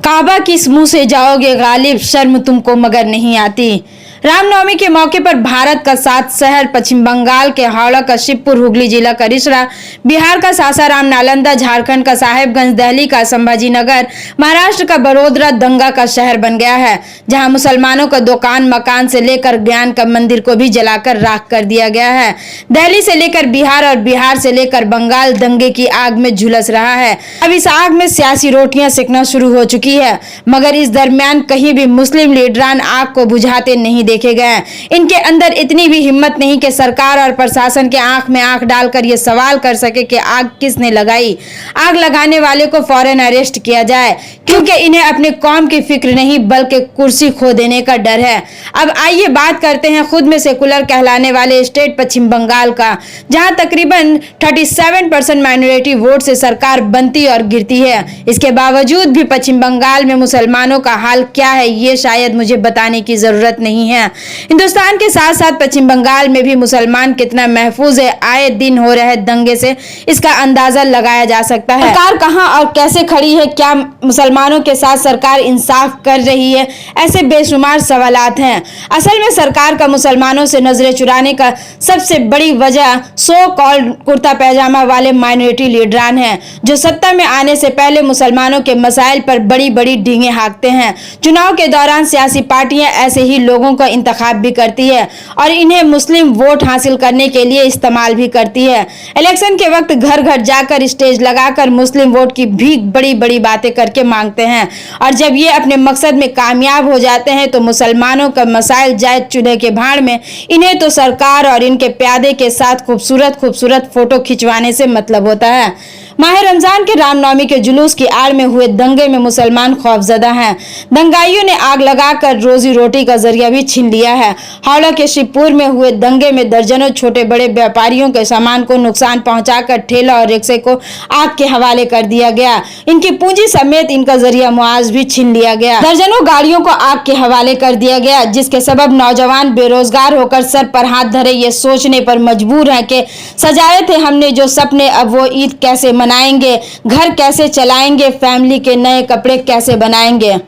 काबा किस मुंह से जाओगे गालिब, शर्म तुमको मगर नहीं आती। रामनवमी के मौके पर भारत का 7 शहर, पश्चिम बंगाल के हावड़ा का शिवपुर, हुगली जिला का रिसड़ा, बिहार का सासाराम, नालंदा, झारखंड का साहेबगंज, दिल्ली का संभाजीनगर, महाराष्ट्र का बड़ोदरा दंगा का शहर बन गया है, जहां मुसलमानों का दुकान मकान से लेकर ज्ञान का मंदिर को भी जलाकर राख कर दिया गया है। दिल्ली से लेकर बिहार और बिहार से लेकर बंगाल दंगे की आग में झुलस रहा है। अब इस आग में सियासी रोटियां सेकना शुरू हो चुकी है, मगर इस दरमियान कहीं भी मुस्लिम लीडरान आग को बुझाते नहीं देखे गए। इनके अंदर इतनी भी हिम्मत नहीं कि सरकार और प्रशासन के आंख में आंख डालकर ये सवाल कर सके कि आग किसने लगाई। आग लगाने वाले को फौरन अरेस्ट किया जाए, क्योंकि इन्हें अपने कौम की फिक्र नहीं बल्कि कुर्सी खो देने का डर है। अब आइए बात करते हैं खुद में सेकुलर कहलाने वाले स्टेट पश्चिम बंगाल का, जहां तकरीबन 37% माइनॉरिटी वोट से सरकार बनती और गिरती है। इसके बावजूद भी पश्चिम बंगाल में मुसलमानों का हाल क्या है ये शायद मुझे बताने की जरूरत नहीं है। हिंदुस्तान के साथ साथ पश्चिम बंगाल में भी मुसलमान कितना महफूज है, आए दिन हो रहे दंगे से इसका अंदाजा लगाया जा सकता है। सरकार कहां और कैसे खड़ी है, क्या मुसलमानों के साथ सरकार इंसाफ कर रही है, ऐसे बेशुमार सवालात हैं। असल में सरकार का मुसलमानों से नजरें चुराने का सबसे बड़ी वजह सो कॉल्ड कुर्ता पैजामा वाले माइनॉरिटी लीडरान हैं, जो सत्ता में आने से पहले मुसलमानों के मसाइल पर बड़ी बड़ी डींगे हाँकते हैं। चुनाव के दौरान सियासी पार्टियां ऐसे ही लोगों का इंतखाब भी करती है और इन्हें मुस्लिम वोट हासिल करने के लिए इस्तेमाल भी करती है। इलेक्शन के वक्त घर घर जाकर स्टेज लगाकर मुस्लिम वोट की भी बड़ी बड़ी बातें करके मांगते हैं, और जब ये अपने मकसद में कामयाब हो जाते हैं तो मुसलमानों का मसाइल जाए चूल्हे के भाड़ में। इन्हें तो सरकार और इनके प्यादे के साथ खूबसूरत खूबसूरत फोटो खिंचवाने से मतलब होता है। माह रमजान के रामनवमी के जुलूस की आड़ में हुए दंगे में मुसलमान खौफजदा हैं। दंगाइयों ने आग लगाकर रोजी रोटी का जरिया भी छीन लिया है। हावड़ा के शिवपुर में हुए दंगे में दर्जनों छोटे बड़े व्यापारियों के सामान को नुकसान पहुंचाकर ठेला और रिक्शे को आग के हवाले कर दिया गया। इनकी पूंजी समेत इनका जरिया मुआवज भी छीन लिया गया। दर्जनों गाड़ियों को आग के हवाले कर दिया गया, जिसके सबब नौजवान बेरोजगार होकर सर पर हाथ धरे ये सोचने पर मजबूर हैं कि सजाए थे हमने जो सपने, अब वो ईद कैसे मनाएंगे, घर कैसे चलाएंगे, फैमिली के नए कपड़े कैसे बनाएंगे।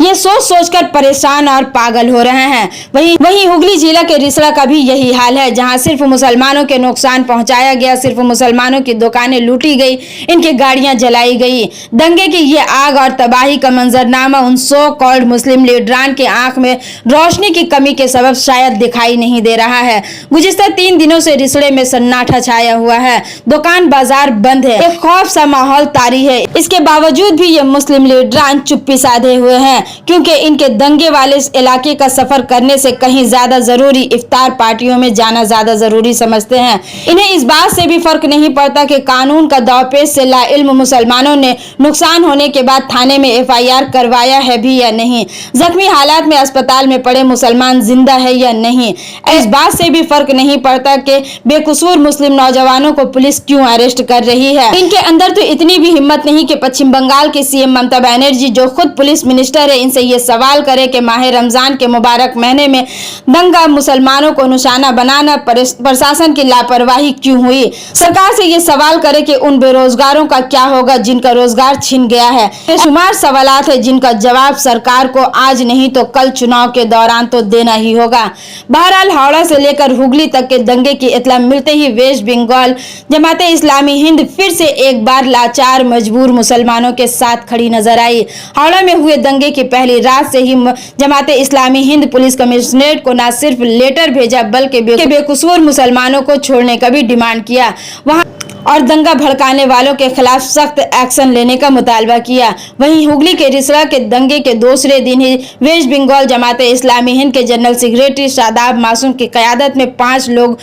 ये सोच सोचकर परेशान और पागल हो रहे हैं। वहीं हुगली जिला के रिसड़ा का भी यही हाल है, जहां सिर्फ मुसलमानों के नुकसान पहुंचाया गया, सिर्फ मुसलमानों की दुकानें लूटी गई, इनकी गाड़ियां जलाई गई। दंगे की ये आग और तबाही का मंजरनामा उन सो कॉल्ड मुस्लिम लीडरान के आंख में रोशनी की कमी के सबब शायद दिखाई नहीं दे रहा है। गुज़िश्ता 3 दिनों से रिसड़े में सन्नाटा छाया हुआ है, दुकान बाजार बंद है, एक खौफ सा माहौल तारी है। इसके बावजूद भी ये मुस्लिम लीडरान चुप्पी साधे हुए हैं, क्योंकि इनके दंगे वाले इलाके का सफर करने से कहीं ज्यादा जरूरी इफ्तार पार्टियों में जाना ज्यादा जरूरी समझते हैं। इन्हें इस बात से भी फर्क नहीं पड़ता कि कानून का दावपेच से लाइल्म मुसलमानों ने नुकसान होने के बाद थाने में FIR करवाया है भी या नहीं, जख्मी हालात में अस्पताल में पड़े मुसलमान जिंदा है या नहीं, इस बात से भी फर्क नहीं पड़ता कि बेकसूर मुस्लिम नौजवानों को पुलिस क्यों अरेस्ट कर रही है। इनके अंदर तो इतनी भी हिम्मत नहीं कि पश्चिम बंगाल के CM ममता बनर्जी, जो खुद पुलिस मिनिस्टर है, इनसे ये सवाल करे कि माह रमजान के मुबारक महीने में दंगा मुसलमानों को निशाना बनाना प्रशासन की लापरवाही क्यों हुई। सरकार से ये सवाल करे कि उन बेरोजगारों का क्या होगा जिनका रोजगार छिन गया है। बेशुमार सवालात है जिनका जवाब सरकार को आज नहीं तो कल चुनाव के दौरान तो देना ही होगा। बहरहाल हावड़ा से लेकर हुगली तक के दंगे की इत्तला मिलते ही वेस्ट बंगाल जमाते इस्लामी हिंद फिर से एक बार लाचार मजबूर मुसलमानों के साथ खड़ी नजर आई। हावड़ा में हुए दंगे की पहली रात से ही जमाते इस्लामी हिंद पुलिस कमिश्नरेट को न सिर्फ लेटर भेजा बल्कि बेकसूर मुसलमानों को छोड़ने का भी डिमांड किया वहां और दंगा भड़काने वालों के खिलाफ सख्त एक्शन लेने का मुतालबा किया। वहीं हुगली के रिसड़ा के दंगे के दूसरे दिन ही वेस्ट बंगाल जमाते इस्लामी हिंद के जनरल सेक्रेटरी शादाब मासूम की क़यादत में 5 लोग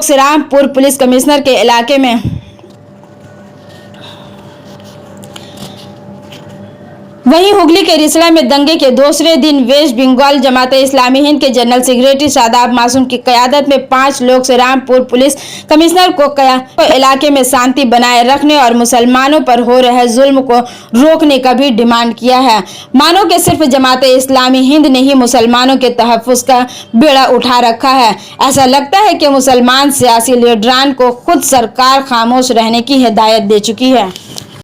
श्रीरामपुर पुलिस कमिश्नर के इलाके में वहीं हुगली के रिसड़ा में दंगे के दूसरे दिन वेस्ट बंगाल जमाते इस्लामी हिंद के जनरल सेक्रेटरी शादाब मासूम की क़यादत में 5 लोग श्रीरामपुर पुलिस कमिश्नर को इलाके में शांति बनाए रखने और मुसलमानों पर हो रहे जुल्म को रोकने का भी डिमांड किया है। मानो कि सिर्फ जमाते इस्लामी हिंद ने ही मुसलमानों के तहफ़्फ़ुज़ का बेड़ा उठा रखा है। ऐसा लगता है कि मुसलमान सियासी लीडरान को खुद सरकार खामोश रहने की हिदायत दे चुकी है।